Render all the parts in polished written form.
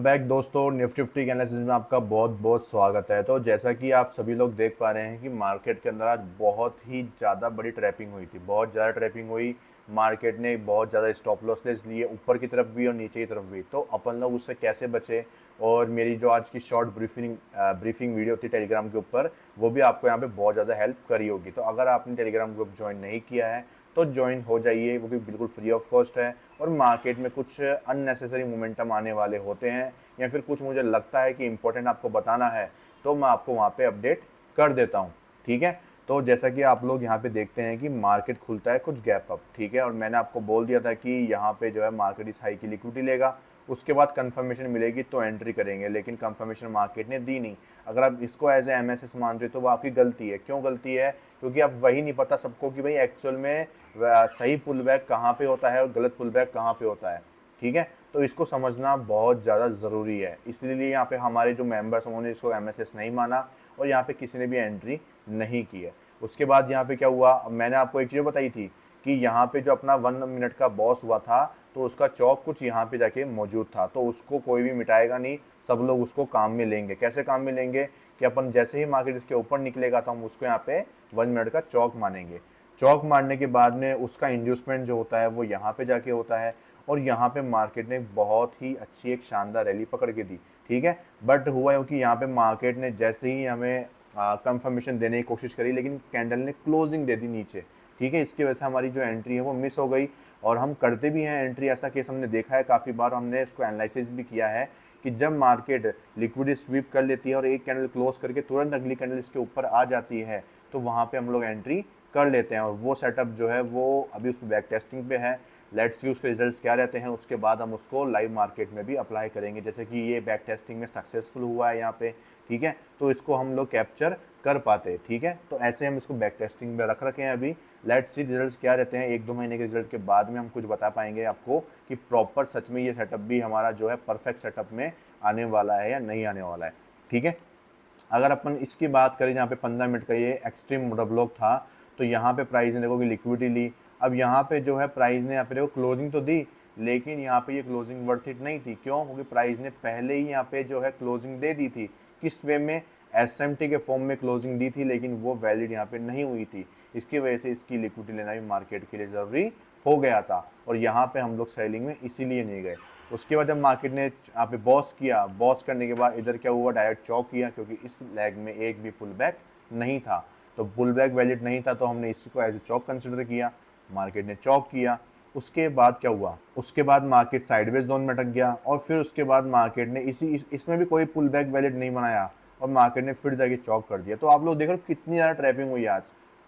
Welcome back दोस्तों। Nifty fifty के analysis में आपका बहुत बहुत स्वागत है। तो जैसा कि आप सभी लोग देख पा रहे हैं कि मार्केट के अंदर आज बहुत ही ज़्यादा बड़ी ट्रैपिंग हुई थी, बहुत ज़्यादा ट्रैपिंग हुई। मार्केट ने बहुत ज़्यादा स्टॉप लॉसेस लिए, ऊपर की तरफ भी और नीचे की तरफ भी। तो अपन लोग उससे कैसे बचे, और मेरी जो आज की शॉर्ट ब्रीफिंग वीडियो थी टेलीग्राम के ऊपर, वो भी आपको यहाँ पे बहुत ज़्यादा हेल्प करी होगी। तो अगर आपने टेलीग्राम ग्रुप ज्वाइन नहीं किया है तो ज्वाइन हो जाइए, वो भी बिल्कुल फ्री ऑफ कॉस्ट है। और मार्केट में कुछ अननेसेसरी मोमेंटम आने वाले होते हैं, या फिर कुछ मुझे लगता है कि इंपॉर्टेंट आपको बताना है, तो मैं आपको वहाँ पे अपडेट कर देता हूँ। ठीक है, तो जैसा कि आप लोग यहाँ पे देखते हैं कि मार्केट खुलता है कुछ गैप अप। ठीक है, और मैंने आपको बोल दिया था कि यहाँ पे जो है मार्केट इस हाई की लिक्विडिटी लेगा, उसके बाद कंफर्मेशन मिलेगी तो एंट्री करेंगे, लेकिन कंफर्मेशन मार्केट ने दी नहीं। अगर आप इसको एज ए एमएसएस मान रहे हो तो वो आपकी गलती है। क्यों गलती है? क्योंकि अब वही नहीं पता सबको कि भाई एक्चुअल में सही पुल बैक कहाँ पे होता है और गलत पुल बैक कहाँ पे होता है। ठीक है, तो इसको समझना बहुत ज़्यादा ज़रूरी है। इसलिए यहाँ पे हमारे जो मेंबर्स उन्होंने इसको एमएसएस नहीं माना और यहाँ पे किसी ने भी एंट्री नहीं की है। उसके बाद यहाँ पे क्या हुआ, मैंने आपको एक चीज़ बताई थी कि यहाँ पे जो अपना 1 मिनट का बॉस हुआ था, तो उसका चौक कुछ यहाँ पे जाके मौजूद था, तो उसको कोई भी मिटाएगा नहीं, सब लोग उसको काम में लेंगे। कैसे काम में लेंगे कि अपन जैसे ही मार्केट इसके ऊपर निकलेगा तो हम उसको यहाँ पे 1 मिनट का चौक मानेंगे। चौक मारने के बाद में उसका इंड्यूसमेंट जो होता है वो यहाँ पे जाके होता है, और यहाँ पे मार्केट ने बहुत ही अच्छी एक शानदार रैली पकड़ के दी। ठीक है, बट हुआ है कि यहाँ पे मार्केट ने जैसे ही हमें कंफर्मेशन देने की कोशिश करी, लेकिन कैंडल ने क्लोजिंग दे दी नीचे। ठीक है, इसकी वजह से हमारी जो एंट्री है वो मिस हो गई। और हम करते भी हैं एंट्री, ऐसा केस हमने देखा है काफ़ी बार, हमने इसको एनालिसिस भी किया है कि जब मार्केट लिक्विडिटी स्वीप कर लेती है और एक कैंडल क्लोज करके तुरंत अगली कैंडल इसके ऊपर आ जाती है, तो वहाँ पे हम लोग एंट्री कर लेते हैं। और वो सेटअप जो है वो अभी उस बैक टेस्टिंग पे है। लेट्स सी उसके रिजल्ट्स क्या रहते हैं, उसके बाद हम उसको लाइव मार्केट में भी अप्लाई करेंगे। जैसे कि ये बैक टेस्टिंग में सक्सेसफुल हुआ है यहाँ पे। ठीक है, तो इसको हम लोग कैप्चर कर पाते हैं। ठीक है, तो ऐसे हम इसको बैक टेस्टिंग में रख रखे हैं अभी। लेट्स सी रिजल्ट्स क्या रहते हैं, 1-2 महीने के रिजल्ट के बाद में हम कुछ बता पाएंगे आपको कि प्रॉपर सच में ये सेटअप भी हमारा जो है परफेक्ट सेटअप में आने वाला है या नहीं आने वाला है। ठीक है, अगर अपन इसकी बात करें, जहाँ पे 15 मिनट का ये एक्सट्रीम मोटा ब्लॉक था, तो यहाँ पे प्राइस ने देखो कि लिक्विडिटी ली। अब यहाँ पे जो है प्राइस ने यहाँ पे देखो क्लोजिंग तो दी, लेकिन यहाँ पे ये क्लोजिंग वर्थ इट नहीं थी। क्यों? क्योंकि प्राइस ने पहले ही यहाँ पे जो है क्लोजिंग दे दी थी। किस वे में? एसएमटी के फॉर्म में क्लोजिंग दी थी, लेकिन वो वैलिड यहाँ पे नहीं हुई थी। इसकी वजह से इसकी लिक्विडिटी लेना भी मार्केट के लिए ज़रूरी हो गया था, और यहाँ पे हम लोग सेलिंग में इसीलिए नहीं गए। उसके बाद जब मार्केट ने यहाँ पे बॉस किया, बॉस करने के बाद इधर क्या हुआ, डायरेक्ट चौक किया, क्योंकि इस लेग में एक भी पुल बैक नहीं था। तो पुल बैक वैलिड नहीं था, तो हमने इसको एज ए चौक कंसिडर किया। मार्केट ने चौक किया। उसके बाद क्या हुआ, उसके बाद मार्केट साइडवेज जोन में अटक गया, और फिर उसके बाद मार्केट ने इसमें भी कोई पुल बैक वैलिड नहीं बनाया, और मार्केट ने फिर जाके चौक कर दिया। तो आप लोग देख रहे हो कितनी ज़्यादा ट्रैपिंग हुई आज।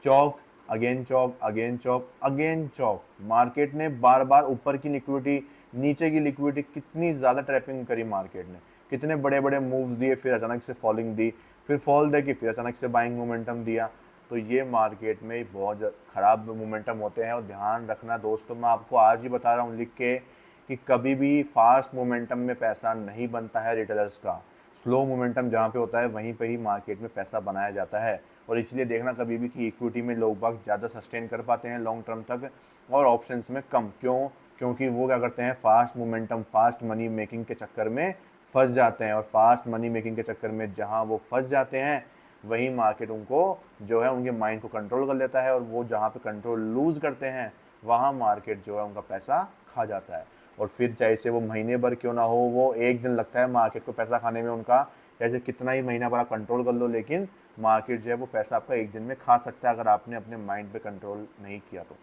चौक, अगेन चौक, अगेन चौक, अगेन चौक। मार्केट ने बार बार ऊपर की लिक्विडिटी, नीचे की लिक्विडिटी, कितनी ज़्यादा ट्रैपिंग करी मार्केट ने, कितने बड़े बड़े मूव्स दिए, फिर अचानक से फॉलिंग दी, फिर फॉल दे कि फिर अचानक से बाइंग मोमेंटम दिया। तो ये मार्केट में बहुत ख़राब मोमेंटम होते हैं। और ध्यान रखना दोस्तों, मैं आपको आज ही बता रहा हूँ लिख के, कि कभी भी फास्ट मोमेंटम में पैसा नहीं बनता है रिटेलर्स का। स्लो मोमेंटम जहाँ पे होता है वहीं पे ही मार्केट में पैसा बनाया जाता है। और इसलिए देखना कभी भी कि इक्विटी में लोग बाग ज़्यादा सस्टेन कर पाते हैं लॉन्ग टर्म तक, और ऑप्शंस में कम। क्यों? क्योंकि वो क्या करते हैं, fast momentum, fast money making के चक्कर में फंस जाते हैं। और फास्ट मनी मेकिंग के चक्कर में जहाँ वो फंस जाते हैं, वही मार्केट उनको जो है उनके माइंड को कंट्रोल कर लेता है, और वो जहाँ पे कंट्रोल लूज़ करते हैं वहाँ मार्केट जो है उनका पैसा खा जाता है। और फिर चाहे से वो महीने भर क्यों ना हो, वो एक दिन लगता है मार्केट को पैसा खाने में उनका। जैसे कितना ही महीना भर आप कंट्रोल कर लो, लेकिन मार्केट जो है वो पैसा आपका एक दिन में खा सकता है, अगर आपने अपने माइंड पे कंट्रोल नहीं किया तो।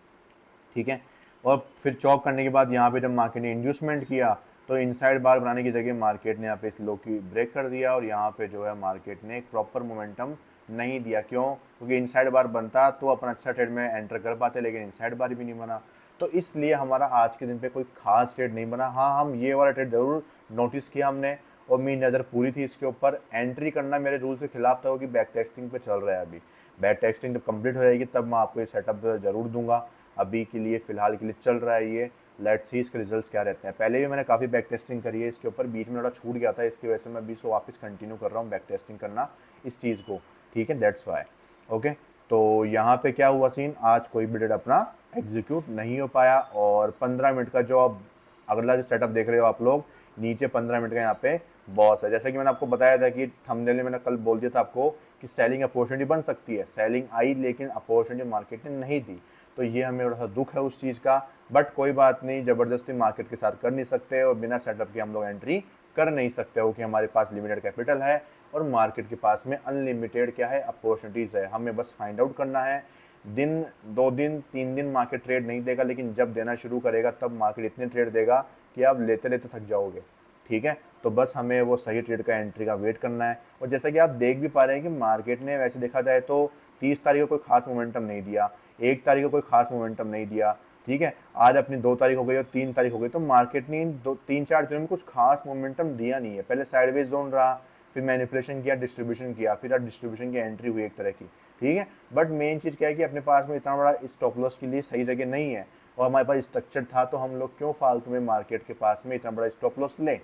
ठीक है, और फिर चौक करने के बाद यहाँ पे जब मार्केट ने इंड्यूसमेंट किया, तो इनसाइड बार बनाने की जगह मार्केट ने यहाँ पे इस लो की ब्रेक कर दिया, और यहाँ पे जो है मार्केट ने एक प्रॉपर मोमेंटम नहीं दिया। क्यों? क्योंकि इनसाइड बार बनता तो अपन अच्छा ट्रेड में एंटर कर पाते, लेकिन इनसाइड बार भी नहीं बना। तो इसलिए हमारा आज के दिन पे कोई खास ट्रेड नहीं बना। हाँ, हम ये वाला ट्रेड जरूर नोटिस किया हमने, और मेरी नज़र पूरी थी इसके ऊपर। एंट्री करना मेरे रूल के खिलाफ था, क्योंकि बैक टेस्टिंग पे चल रहा है अभी। बैक टेस्टिंग जब कंप्लीट हो जाएगी तब मैं आपको ये सेटअप जरूर दूंगा। अभी के लिए फ़िलहाल के लिए चल रहा है ये। लेट्स सी इसके रिजल्ट्स क्या रहते हैं। पहले भी मैंने काफ़ी बैक टेस्टिंग करी है इसके ऊपर, बीच में थोड़ा छूट गया था, इसकी वजह से मैं अभी इसको वापस कंटिन्यू कर रहा हूँ बैक टेस्टिंग करना इस चीज़ को। ठीक है, दैट्स वाई। ओके, तो यहाँ पे क्या हुआ सीन, आज कोई भी ट्रेड अपना एग्जीक्यूट नहीं हो पाया। और 15 मिनट का जो अब अगला जो सेटअप देख रहे हो आप लोग, नीचे 15 मिनट का यहाँ पे बॉस है। जैसा कि मैंने आपको बताया था कि थंबनेल में मैंने कल बोल दिया था आपको कि सेलिंग अपॉर्चुनिटी बन सकती है, सेलिंग आई लेकिन अपॉर्चुनिटी मार्केट ने नहीं दी, तो ये हमें थोड़ा सा दुख है उस चीज़ का। बट कोई बात नहीं, ज़बरदस्ती मार्केट के साथ कर नहीं सकते और बिना सेटअप के हम लोग एंट्री कर नहीं सकते हो कि हमारे पास लिमिटेड कैपिटल है और मार्केट के पास में अनलिमिटेड क्या है अपॉर्चुनिटीज़ है। हमें बस फाइंड आउट करना है। दिन 2 दिन 3 दिन मार्केट ट्रेड नहीं देगा, लेकिन जब देना शुरू करेगा तब मार्केट इतने ट्रेड देगा कि आप लेते लेते थक जाओगे। ठीक है, तो बस हमें वो सही ट्रेड का एंट्री का वेट करना है। और जैसा कि आप देख भी पा रहे हैं कि मार्केट ने वैसे देखा जाए तो 30 तारीख को कोई खास मोमेंटम नहीं दिया, 1 तारीख को कोई खास मोमेंटम नहीं दिया। ठीक है, आज अपनी 2 तारीख हो गई और 3 तारीख हो गई, तो मार्केट ने 3-4 दिनों में कुछ खास मोमेंटम दिया नहीं है। पहले साइडवेज जोन रहा, फिर मैनिपुलेशन किया, डिस्ट्रीब्यूशन किया, फिर आज डिस्ट्रीब्यूशन की एंट्री हुई एक तरह की। ठीक है, बट मेन चीज़ क्या है कि अपने पास में इतना बड़ा स्टॉप लॉस के लिए सही जगह नहीं है और हमारे पास स्ट्रक्चर था, तो हम लोग क्यों फालतू में मार्केट के पास में इतना बड़ा स्टॉप लॉस लें।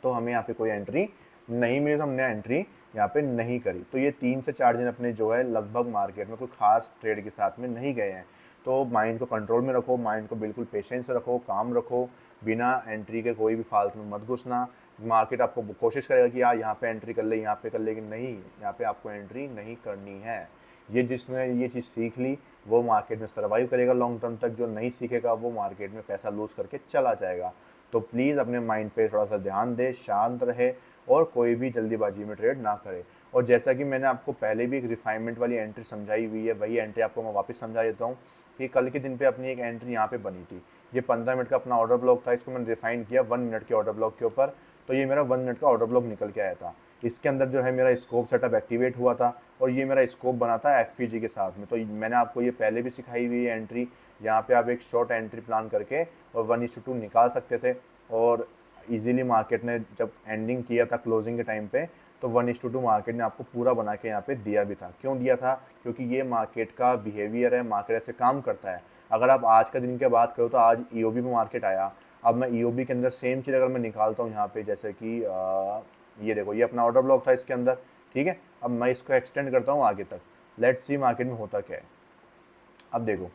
तो हमें यहाँ पे कोई एंट्री नहीं मिली, तो हमने एंट्री यहाँ पे नहीं करी। तो ये 3 से 4 दिन अपने जो है लगभग मार्केट में कोई खास ट्रेड के साथ में नहीं गए हैं। तो माइंड को कंट्रोल में रखो, माइंड को बिल्कुल पेशेंस रखो, काम रखो, बिना एंट्री के कोई भी फालतू में मत घुसना। मार्केट आपको कोशिश करेगा कि यार यहाँ पे एंट्री कर ले, यहाँ पे कर ले, लेकिन नहीं, यहाँ पे आपको एंट्री नहीं करनी है। ये जिसने ये चीज़ सीख ली वो मार्केट में सर्वाइव करेगा लॉन्ग टर्म तक, जो नहीं सीखेगा वो मार्केट में पैसा लूज करके चला जाएगा। तो प्लीज़ अपने माइंड पे थोड़ा सा ध्यान दे, शांत रहे और कोई भी जल्दीबाजी में ट्रेड ना करे। और जैसा कि मैंने आपको पहले भी एक रिफाइनमेंट वाली एंट्री समझाई हुई है, वही एंट्री आपको मैं वापस समझा देता हूँ कि कल के दिन पे अपनी एक एंट्री यहाँ पे बनी थी। ये 15 मिनट का अपना ऑर्डर ब्लॉक था, इसको मैंने रिफाइन किया 1 मिनट के ऑर्डर ब्लॉक के ऊपर, तो ये मेरा 1 मिनट का ऑर्डर ब्लॉक निकल के आया था। इसके अंदर जो है मेरा स्कोप सेटअप एक्टिवेट हुआ था और ये मेरा स्कोप बना था एफपीजी के साथ में। तो मैंने आपको ये पहले भी सिखाई हुई है एंट्री, यहाँ पे आप एक शॉर्ट एंट्री प्लान करके और 1:2 निकाल सकते थे। और इजीली मार्केट ने जब एंडिंग किया था क्लोजिंग के टाइम पे, तो 1:2 मार्केट ने आपको पूरा बना के यहाँ पे दिया भी था। क्यों दिया था? क्योंकि ये मार्केट का बिहेवियर है, मार्केट ऐसे काम करता है। अगर आप आज का दिन की बात करो तो आज ईओबी में मार्केट आया, अब मैं ईओबी के अंदर सेम चीज़ अगर मैं निकालता हूँ यहाँ पे, जैसे कि ये देखो, ये अपना ऑर्डर ब्लॉक था इसके अंदर। ठीक है, अब मैं इसको एक्सटेंड करता हूँ आगे तक, लेट्स सी मार्केट में होता क्या है। अब देखो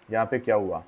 यहाँ पे क्या हुआ,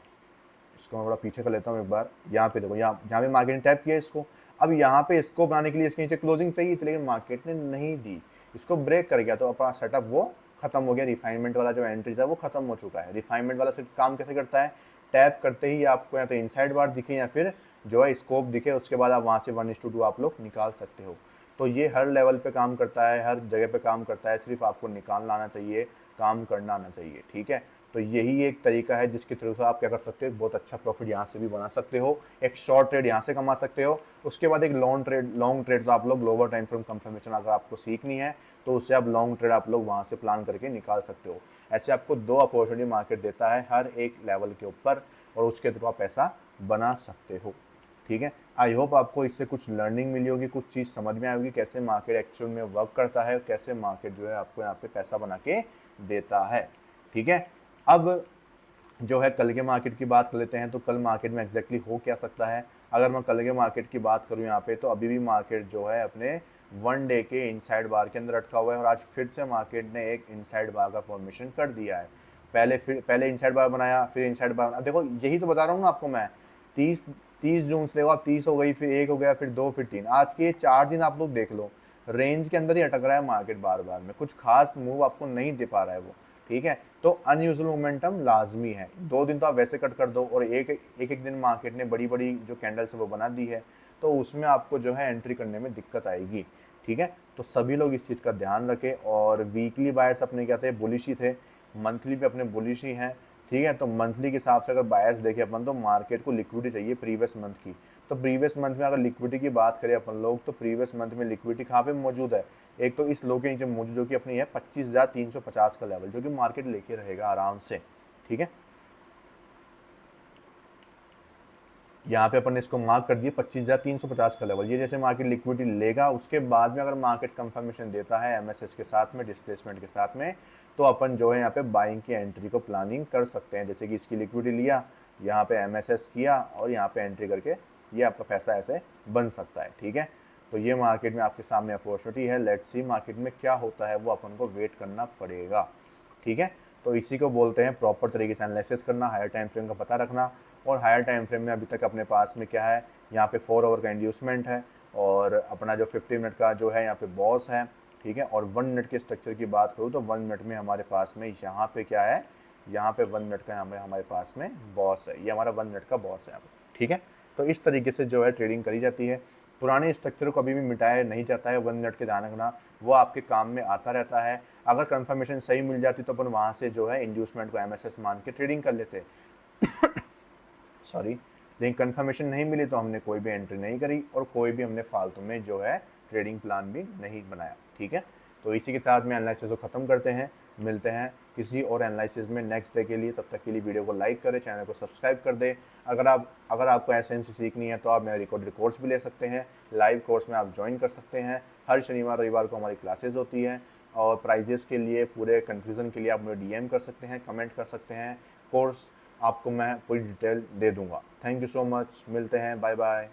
इसको मैं थोड़ा पीछे कर लेता हूँ एक बार। यहाँ पे देखो, यहाँ पे मार्केट ने टैप किया इसको। अब यहाँ पे इसको बनाने के लिए इसके नीचे क्लोजिंग चाहिए थी, लेकिन मार्केट ने नहीं दी, इसको ब्रेक कर गया, तो अपना सेटअप वो खत्म हो गया। रिफाइनमेंट वाला जो एंट्री था वो खत्म हो चुका है। रिफाइनमेंट वाला सिर्फ काम कैसे करता है, टैप करते ही आपको या तो इनसाइड बार दिखे या फिर जो है स्कोप दिखे, उसके बाद आप वहाँ से 1:2 आप लोग निकाल सकते हो। तो ये हर लेवल पे काम करता है, हर जगह पे काम करता है, सिर्फ आपको निकालना आना चाहिए, काम करना आना चाहिए। ठीक है, तो यही एक तरीका है जिसके थ्रू से आप क्या कर सकते हो, बहुत अच्छा प्रॉफिट यहाँ से भी बना सकते हो, एक शॉर्ट ट्रेड यहाँ से कमा सकते हो। उसके बाद एक लॉन्ग ट्रेड तो आप लोग लोअर टाइम फ्रेम कंफर्मेशन अगर आपको सीखनी है तो उससे आप लॉन्ग ट्रेड आप लोग वहाँ से प्लान करके निकाल सकते हो। ऐसे आपको 2 अपॉर्चुनिटी मार्केट देता है हर एक लेवल के ऊपर और उसके थ्रू आप पैसा बना सकते हो। ठीक है, आई होप आपको इससे कुछ लर्निंग मिली होगी, कुछ चीज़ समझ में आएगी कैसे मार्केट एक्चुअल में वर्क करता है, कैसे मार्केट जो है आपको यहाँ पे पैसा बना के देता है। ठीक है, अब जो है कल के मार्केट की बात कर लेते हैं। तो कल मार्केट में एग्जैक्टली हो क्या सकता है। अगर मैं कल के मार्केट की बात करूं यहाँ पे, तो अभी भी मार्केट जो है अपने 1 डे के इनसाइड बार के अंदर अटका हुआ है और आज फिर से मार्केट ने एक इनसाइड बार का फॉर्मेशन कर दिया है। पहले इनसाइड बार बनाया, फिर इनसाइड बार। अब देखो यही तो बता रहा हूँ ना आपको मैं, 30 जून से देखो, आप 30 हो गई, फिर 1 हो गया, फिर 2, फिर 3, आज के 4 दिन आप लोग देख लो, रेंज के अंदर ही अटक रहा है मार्केट बार बार में, कुछ खास मूव आपको नहीं दे पा रहा है वो। ठीक है, तो अनयूजुअल मोमेंटम लाजमी है। 2 दिन तो आप वैसे कट कर दो और एक दिन मार्केट ने बड़ी बड़ी जो कैंडल्स है वो बना दी है, तो उसमें आपको जो है एंट्री करने में दिक्कत आएगी। ठीक है, तो सभी लोग इस चीज़ का ध्यान रखें। और वीकली बायर्स अपने क्या थे, बुलिश ही थे, मंथली पे अपने बुलिश ही हैं। ठीक है, तो मंथली के हिसाब से अगर बायर्स देखें अपन, तो मार्केट को लिक्विडिटी चाहिए प्रीवियस मंथ की। तो प्रीवियस मंथ में अगर लिक्विडिटी की बात करें अपन लोग, तो प्रीवियस मंथ में लिक्विडिटी कहाँ पे मौजूद है, एक तो इस लो के नीचे मौजूद जो कि अपनी है 25,350 का लेवल, जो कि मार्केट लेके रहेगा आराम से। ठीक है, यहाँ पे अपन ने इसको मार्क कर दिया 25,350 का लेवल। ये जैसे मार्केट लिक्विडिटी लेगा, उसके बाद में अगर मार्केट कंफर्मेशन देता है एमएसएस के साथ में, डिस्प्लेसमेंट के साथ में, तो अपन जो है यहाँ पे बाइंग की एंट्री को प्लानिंग कर सकते हैं। जैसे कि इसकी लिक्विडिटी लिया, यहाँ पे एमएसएस किया और यहाँ पे एंट्री करके ये आपका पैसा ऐसे बन सकता है। ठीक है, तो ये मार्केट में आपके सामने अपॉर्चुनिटी है। लेट्स सी मार्केट में क्या होता है, वो अपन को वेट करना पड़ेगा। ठीक है, तो इसी को बोलते हैं प्रॉपर तरीके से एनालिसिस करना, हायर टाइम फ्रेम का पता रखना और हायर टाइम फ्रेम में अभी तक अपने पास में क्या है, यहाँ पे 4 आवर का इंड्यूसमेंट है और अपना जो 50 मिनट का जो है यहाँ पे बॉस है, ठीक है। और 1 मिनट के स्ट्रक्चर की बात करूँ तो 1 मिनट में हमारे पास में यहाँ पे क्या है, यहाँ पे 1 मिनट का हमारे पास में बॉस है, ये हमारा 1 मिनट का बॉस है यहाँ पे, ठीक है। तो इस तरीके से जो है ट्रेडिंग करी जाती है। पुराने स्ट्रक्चर को कभी भी मिटाया नहीं जाता है, 1 मिनट के जानना वो आपके काम में आता रहता है। अगर कंफर्मेशन सही मिल जाती तो अपन वहाँ से जो है इंड्यूसमेंट को MSS मान के ट्रेडिंग कर लेते, सॉरी। लेकिन कंफर्मेशन नहीं मिली तो हमने कोई भी एंट्री नहीं करी और कोई भी हमने फालतू में जो है ट्रेडिंग प्लान भी नहीं बनाया, ठीक है। तो इसी के साथ में एनालिसिस को ख़त्म करते हैं, मिलते हैं किसी और एनालिसिस में नेक्स्ट डे के लिए। तब तक के लिए वीडियो को लाइक करें, चैनल को सब्सक्राइब कर दें। अगर आपको एसएनसी सीखनी है तो आप मेरा रिकॉर्डेड कोर्स भी ले सकते हैं, लाइव कोर्स में आप ज्वाइन कर सकते हैं। हर शनिवार रविवार को हमारी क्लासेस होती है और प्राइजेस के लिए पूरे कन्फ्यूज़न के लिए आप मुझे DM कर सकते हैं, कमेंट कर सकते हैं। कोर्स आपको मैं पूरी डिटेल दे दूंगा। थैंक यू सो मच, मिलते हैं, बाय बाय।